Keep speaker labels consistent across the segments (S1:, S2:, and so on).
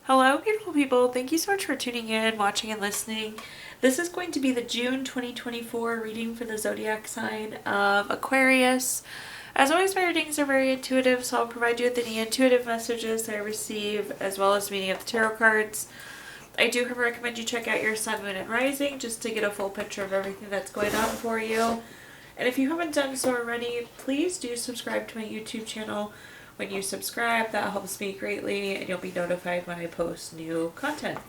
S1: Hello, beautiful people. Thank you so much for tuning in, watching, and listening. This is going to be the June 2024 reading for the zodiac sign of Aquarius. As always, my readings are very intuitive, so I'll provide you with any intuitive messages I receive, as well as meaning of the tarot cards. I do recommend you check out your sun, moon, and rising just to get a full picture of everything that's going on for you. And if you haven't done so already, please do subscribe to my YouTube channel. When you subscribe, that helps me greatly, and you'll be notified when I post new content.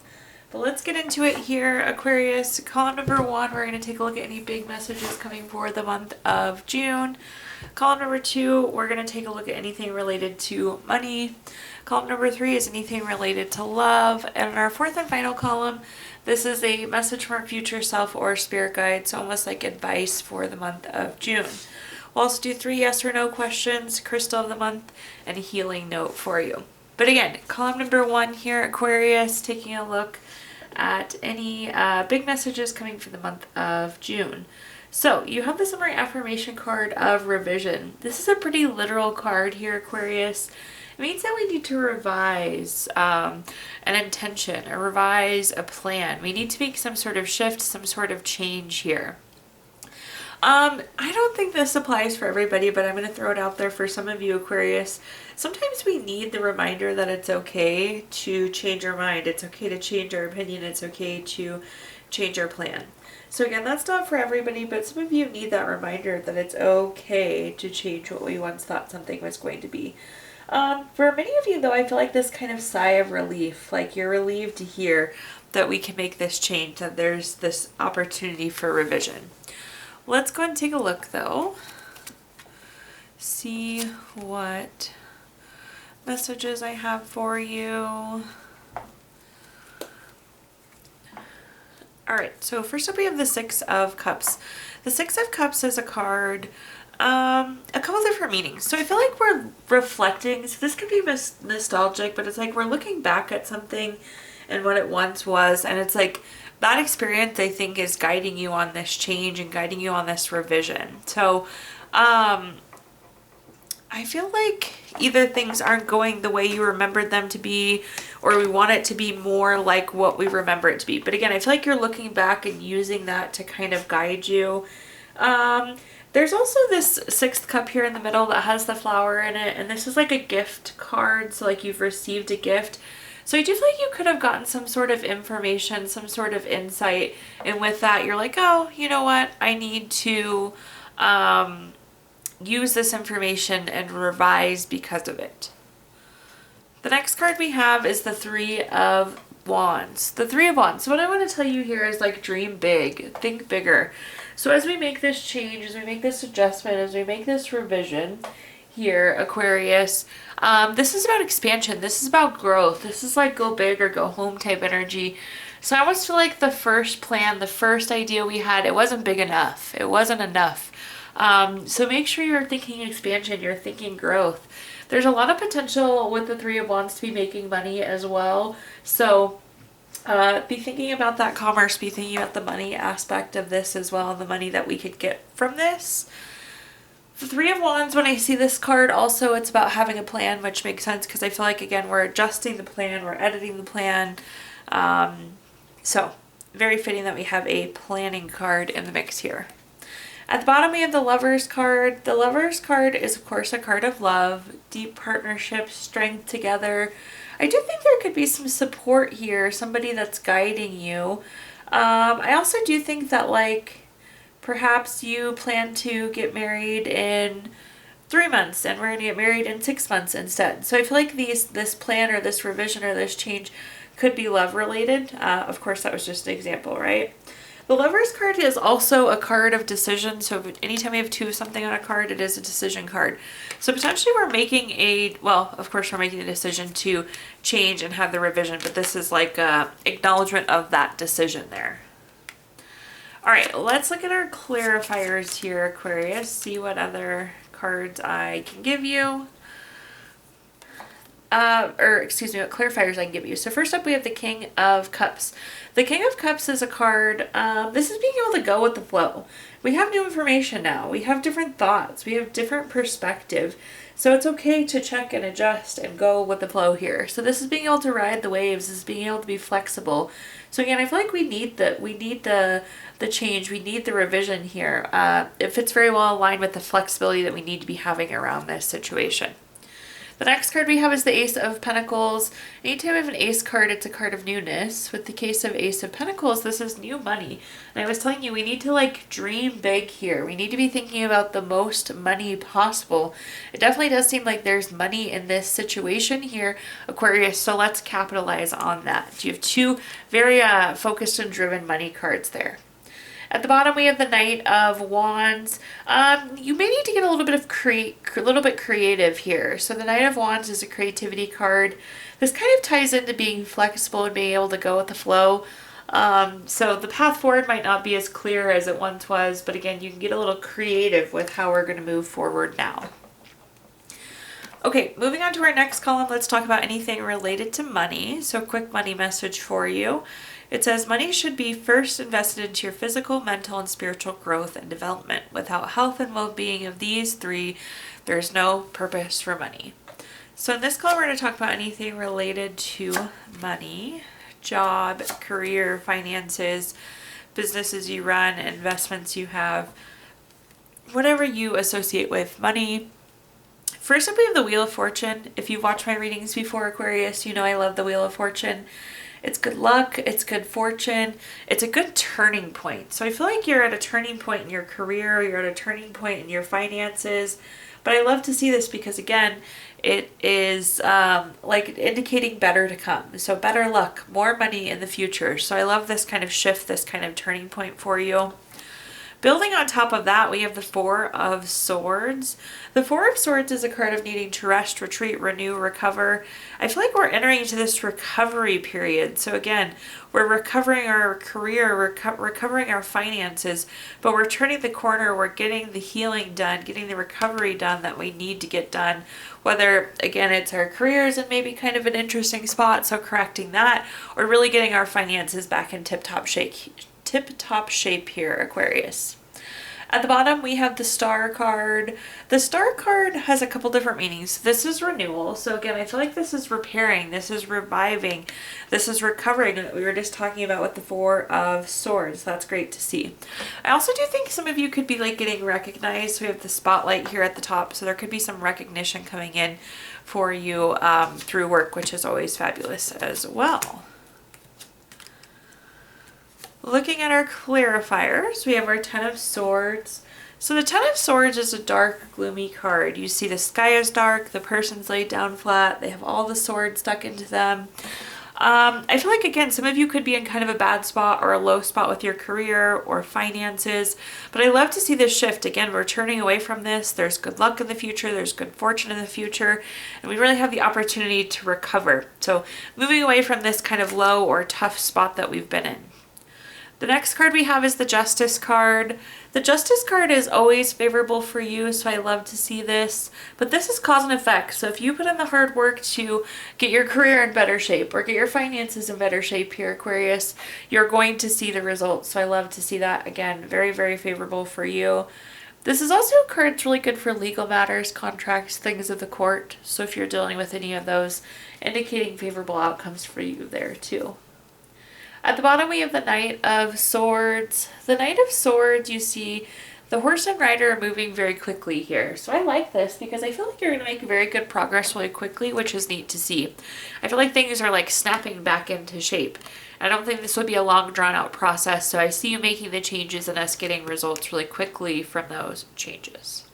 S1: But let's get into it here, Aquarius. Column number 1, we're going to take a look at any big messages coming for the month of June. Column number 2, we're going to take a look at anything related to money. Column number 3 is anything related to love. And in our 4th and final column, this is a message from our future self or spirit guide, so almost like advice for the month of June. We'll also do 3 yes or no questions, crystal of the month, and a healing note for you. But again, column number 1 here, Aquarius, taking a look at any big messages coming for the month of June. So you have the summary affirmation card of revision. This is a pretty literal card here, Aquarius. It means that we need to revise an intention or revise a plan. We need to make some sort of shift, some sort of change here. I don't think this applies for everybody, but I'm going to throw it out there for some of you, Aquarius. Sometimes we need the reminder that it's okay to change our mind. It's okay to change our opinion. It's okay to change our plan. So again, that's not for everybody, but some of you need that reminder that it's okay to change what we once thought something was going to be. For many of you, though, I feel like this kind of sigh of relief, like you're relieved to hear that we can make this change, that there's this opportunity for revision. Let's go ahead and take a look, though. See what messages I have for you. Alright, so first up we have the Six of Cups. The Six of Cups is a card, a couple different meanings. So I feel like we're reflecting, so this could be nostalgic, but it's like we're looking back at something and what it once was, and it's like that experience, I think, is guiding you on this change and guiding you on this revision. So, I feel like either things aren't going the way you remembered them to be, or we want it to be more like what we remember it to be. But again, I feel like you're looking back and using that to kind of guide you. There's also this 6th cup here in the middle that has the flower in it, and this is like a gift card, so like you've received a gift. So I do feel like you could have gotten some sort of information, some sort of insight, and with that you're like, oh, you know what, I need to use this information and revise because of it. The next card we have is the Three of Wands. The Three of Wands. So what I want to tell you here is like dream big, think bigger. So as we make this change, as we make this adjustment, as we make this revision here, Aquarius, this is about expansion. This is about growth. This is like go big or go home type energy. So I almost feel like the first plan, the first idea we had, it wasn't big enough. It wasn't enough. So make sure you're thinking expansion, you're thinking growth. There's a lot of potential with the Three of Wands to be making money as well. So be thinking about that commerce, be thinking about the money aspect of this as well, the money that we could get from this. The Three of Wands, when I see this card, also it's about having a plan, which makes sense because I feel like, again, we're adjusting the plan, we're editing the plan. So very fitting that we have a planning card in the mix here. At the bottom we have the Lovers card. The Lovers card is, of course, a card of love, deep partnership, strength together. I do think there could be some support here, somebody that's guiding you. I also do think that, like, perhaps you plan to get married in 3 months and we're going to get married in 6 months instead. So I feel like this plan or this revision or this change could be love related. Of course, that was just an example, right? The Lovers card is also a card of decision. So anytime we have 2 of something on a card, it is a decision card. So potentially we're making of course we're making a decision to change and have the revision, but this is like a acknowledgement of that decision there. All right, let's look at our clarifiers here, Aquarius, see what other cards I can give you. or excuse me, what clarifiers I can give you. So first up, we have the King of Cups. The King of Cups is a card, this is being able to go with the flow. We have new information now. We have different thoughts. We have different perspective. So it's okay to check and adjust and go with the flow here. So this is being able to ride the waves. This is being able to be flexible. So again, I feel like we need the change. We need the revision here. It fits very well aligned with the flexibility that we need to be having around this situation. The next card we have is the Ace of Pentacles. Anytime we have an Ace card, it's a card of newness. With the case of Ace of Pentacles, this is new money. And I was telling you, we need to like dream big here. We need to be thinking about the most money possible. It definitely does seem like there's money in this situation here, Aquarius, so let's capitalize on that. You have two very focused and driven money cards there. At the bottom, we have the Knight of Wands. You may need to get a little bit creative here. So the Knight of Wands is a creativity card. This kind of ties into being flexible and being able to go with the flow. So the path forward might not be as clear as it once was, but again, you can get a little creative with how we're going to move forward now. Okay, moving on to our next column, let's talk about anything related to money. So quick money message for you. It says money should be first invested into your physical, mental, and spiritual growth and development. Without health and well-being of these three, there's no purpose for money. So in this column, we're going to talk about anything related to money, job, career, finances, businesses you run, investments you have, whatever you associate with money. First up, we have the Wheel of Fortune. If you've watched my readings before, Aquarius, you know I love the Wheel of Fortune. It's good luck, it's good fortune, it's a good turning point. So I feel like you're at a turning point in your career, you're at a turning point in your finances. But I love to see this because, again, it is like indicating better to come. So better luck, more money in the future. So I love this kind of shift, this kind of turning point for you. Building on top of that, we have the Four of Swords. The Four of Swords is a card of needing to rest, retreat, renew, recover. I feel like we're entering into this recovery period. So again, we're recovering our career, recovering our finances, but we're turning the corner. We're getting the healing done, getting the recovery done that we need to get done. Whether, again, it's our careers and maybe kind of an interesting spot, so correcting that, or really getting our finances back in tip-top shape here, Aquarius. At the bottom, we have the Star card. The Star card has a couple different meanings. This is renewal. So again, I feel like this is repairing. This is reviving. This is recovering that we were just talking about with the Four of Swords. That's great to see. I also do think some of you could be like getting recognized. We have the spotlight here at the top. So there could be some recognition coming in for you through work, which is always fabulous as well. Looking at our clarifiers, we have our Ten of Swords. So the Ten of Swords is a dark, gloomy card. You see the sky is dark, the person's laid down flat, they have all the swords stuck into them. I feel like, again, some of you could be in kind of a bad spot or a low spot with your career or finances, but I love to see this shift. Again, we're turning away from this. There's good luck in the future. There's good fortune in the future, and we really have the opportunity to recover. So moving away from this kind of low or tough spot that we've been in. The next card we have is the Justice card. The Justice card is always favorable for you, so I love to see this. But this is cause and effect. So if you put in the hard work to get your career in better shape or get your finances in better shape here, Aquarius, you're going to see the results. So I love to see that. Again, very, very favorable for you. This is also a card that's really good for legal matters, contracts, things of the court. So if you're dealing with any of those, indicating favorable outcomes for you there too. At the bottom, we have the Knight of Swords. The Knight of Swords, you see the horse and rider are moving very quickly here. So I like this because I feel like you're going to make very good progress really quickly, which is neat to see. I feel like things are like snapping back into shape. I don't think this would be a long drawn out process. So I see you making the changes and us getting results really quickly from those changes.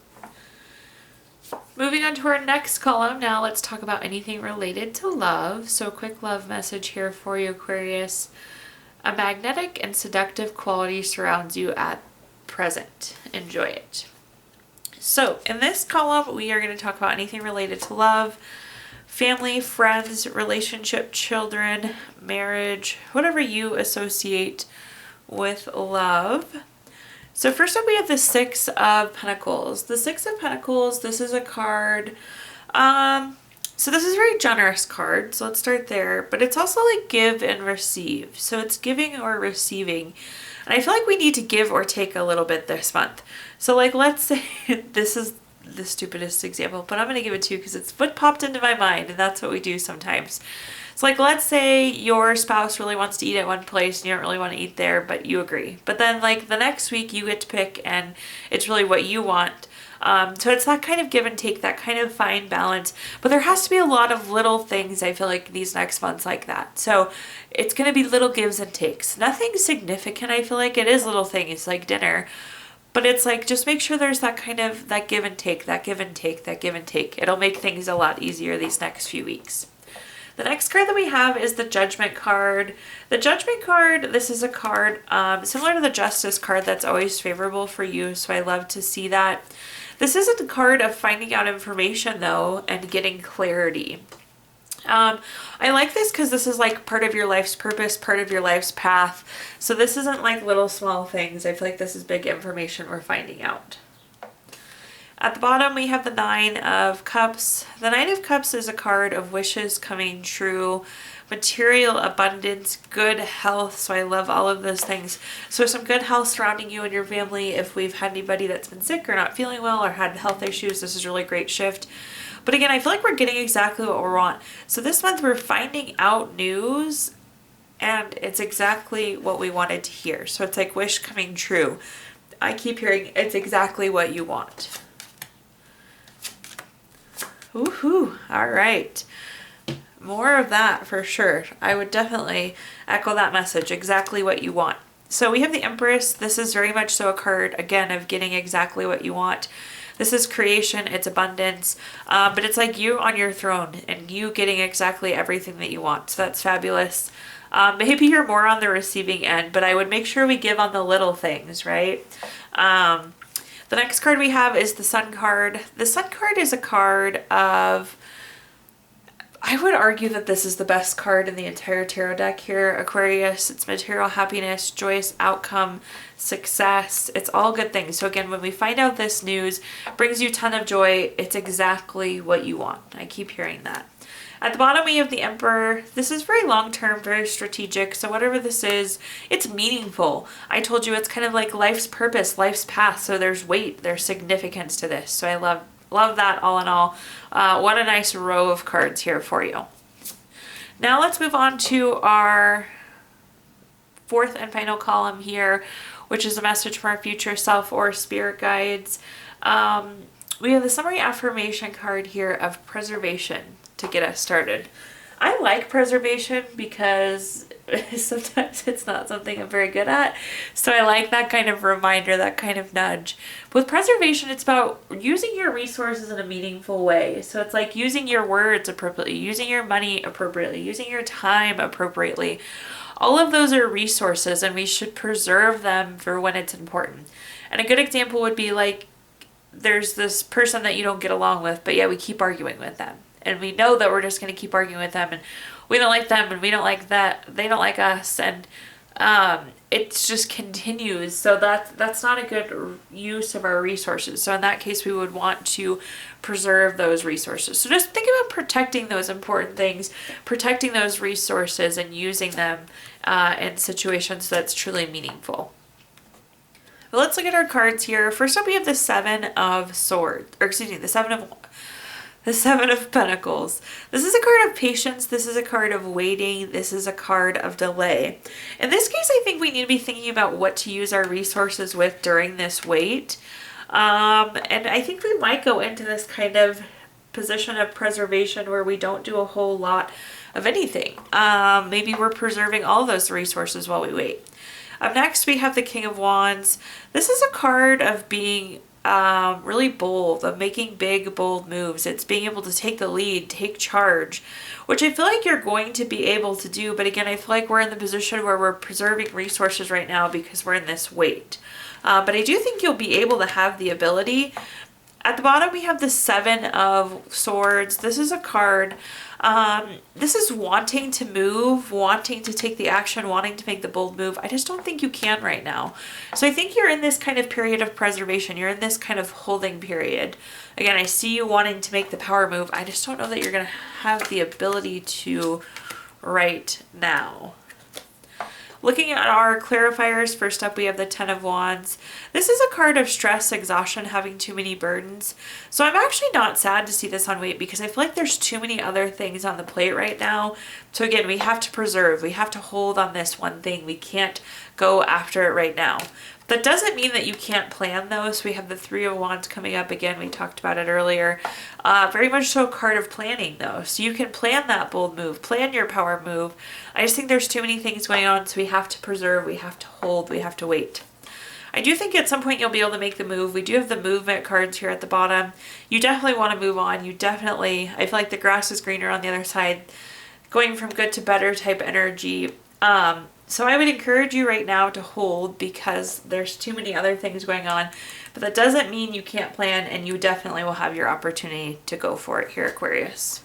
S1: Moving on to our next column, now let's talk about anything related to love. So a quick love message here for you, Aquarius. A magnetic and seductive quality surrounds you at present. Enjoy it. So in this column, we are going to talk about anything related to love, family, friends, relationship, children, marriage, whatever you associate with love. So first up, we have the Six of Pentacles. The Six of Pentacles, this is a card, So this is a very generous card, so let's start there. But it's also like give and receive. So it's giving or receiving. And I feel like we need to give or take a little bit this month. So like, let's say this is the stupidest example, but I'm going to give it to you because it's what popped into my mind, and that's what we do sometimes. So like, let's say your spouse really wants to eat at one place and you don't really want to eat there, but you agree. But then like the next week you get to pick and it's really what you want. So it's that kind of give and take, that kind of fine balance. But there has to be a lot of little things, I feel like, these next months like that. So it's going to be little gives and takes. Nothing significant, I feel like. It is little things like dinner. But it's like, just make sure there's that kind of, that give and take, that give and take, that give and take. It'll make things a lot easier these next few weeks. The next card that we have is the Judgment card. The Judgment card, this is a card similar to the Justice card that's always favorable for you, so I love to see that. This isn't a card of finding out information, though, and getting clarity. I like this because this is like part of your life's purpose, part of your life's path. So this isn't like little small things. I feel like this is big information we're finding out. At the bottom, we have the Nine of Cups. The Nine of Cups is a card of wishes coming true, material abundance, good health. So I love all of those things. So some good health surrounding you and your family. If we've had anybody that's been sick or not feeling well or had health issues, this is a really great shift. But again, I feel like we're getting exactly what we want. So this month we're finding out news and it's exactly what we wanted to hear. So it's like wish coming true. I keep hearing it's exactly what you want. Woohoo! All right. More of that for sure. I would definitely echo that message. Exactly what you want. So we have the Empress. This is very much so a card, again, of getting exactly what you want. This is creation, it's abundance, but it's like you on your throne and you getting exactly everything that you want. So that's fabulous. Maybe you're more on the receiving end, but I would make sure we give on the little things, right? The next card we have is the Sun card. The Sun card is a card of, I would argue that this is the best card in the entire tarot deck here, Aquarius. It's material happiness, joyous outcome, success. It's all good things. So again, when we find out this news, brings you a ton of joy. It's exactly what you want. I keep hearing that. At the bottom, we have the Emperor. This is very long-term, very strategic. So whatever this is, it's meaningful. I told you it's kind of like life's purpose, life's path. So there's weight, there's significance to this. So I love that all in all. What a nice row of cards here for you. Now let's move on to our fourth and final column here, which is a message from our future self or spirit guides. We have the summary affirmation card here of preservation to get us started. I like preservation because sometimes it's not something I'm very good at. So I like that kind of reminder, that kind of nudge. But with preservation, it's about using your resources in a meaningful way. So it's like using your words appropriately, using your money appropriately, using your time appropriately. All of those are resources and we should preserve them for when it's important. And a good example would be like, there's this person that you don't get along with, but yeah, we keep arguing with them. And we know that we're just going to keep arguing with them and we don't like them and we don't like that. They don't like us. And it just continues. So that's not a good use of our resources. So in that case, we would want to preserve those resources. So just think about protecting those important things, protecting those resources and using them in situations that's truly meaningful. But let's look at our cards here. First up, we have the Seven of Swords, or excuse me, the Seven of Pentacles. This is a card of patience. This is a card of waiting. This is a card of delay. In this case, I think we need to be thinking about what to use our resources with during this wait. And I think we might go into this kind of position of preservation where we don't do a whole lot of anything. Maybe we're preserving all those resources while we wait. Up next, we have the King of Wands. This is a card of being really bold, of making big, bold moves. It's being able to take the lead, take charge, which I feel like you're going to be able to do. But again, I feel like we're in the position where we're preserving resources right now because we're in this wait. But I do think you'll be able to have the ability. At the bottom, we have the Seven of Swords. This is a card This is wanting to move, wanting to take the action, wanting to make the bold move. I just don't think you can right now. So I think you're in this kind of period of preservation. You're in this kind of holding period. Again, I see you wanting to make the power move. I just don't know that you're going to have the ability to right now. Looking at our clarifiers, first up we have the Ten of Wands. This is a card of stress, exhaustion, having too many burdens. So I'm actually not sad to see this on weight because I feel like there's too many other things on the plate right now. So again, we have to preserve, we have to hold on this one thing. We can't go after it right now. That doesn't mean that you can't plan though. So we have the Three of Wands coming up again. We talked about it earlier. Very much so a card of planning though. So you can plan that bold move, plan your power move. I just think there's too many things going on. So we have to preserve, we have to hold, we have to wait. I do think at some point you'll be able to make the move. We do have the movement cards here at the bottom. You definitely want to move on. You definitely, I feel like the grass is greener on the other side. Going from good to better type energy. So I would encourage you right now to hold because there's too many other things going on, but that doesn't mean you can't plan, and you definitely will have your opportunity to go for it here, Aquarius.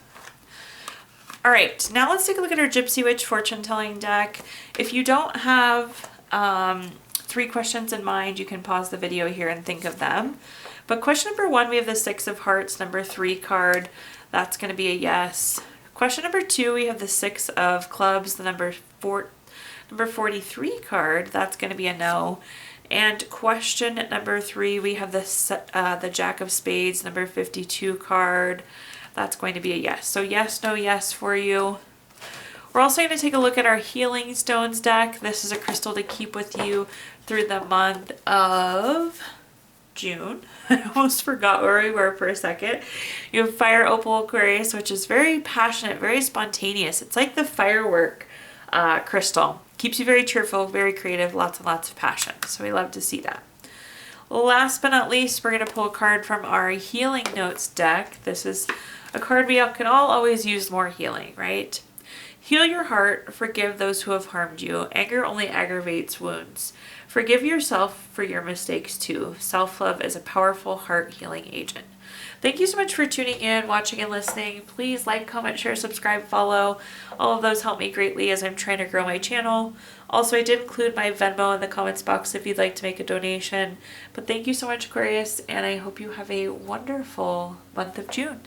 S1: All right, now let's take a look at our Gypsy Witch fortune telling deck. If you don't have 3 questions in mind, you can pause the video here and think of them. But question number 1, we have the Six of Hearts, number 3 card. That's going to be a yes. Question number 2, we have the Six of Clubs, the number 43 card. That's going to be a no. And question number 3, we have the Jack of Spades, number 52 card. That's going to be a yes. So yes, no, yes for you. We're also going to take a look at our Healing Stones deck. This is a crystal to keep with you through the month of June. I almost forgot where we were for a second. You have Fire Opal Aquarius, which is very passionate, very spontaneous. It's like the firework crystal. Keeps you very cheerful, very creative, lots and lots of passion. So we love to see that. Last but not least, we're going to pull a card from our Healing Notes deck. This is a card we can all always use more healing, right? Heal your heart, forgive those who have harmed you. Anger only aggravates wounds. Forgive yourself for your mistakes too. Self-love is a powerful heart healing agent. Thank you so much for tuning in, watching, and listening. Please like, comment, share, subscribe, follow. All of those help me greatly as I'm trying to grow my channel. Also, I did include my Venmo in the comments box if you'd like to make a donation. But thank you so much, Aquarius, and I hope you have a wonderful month of June.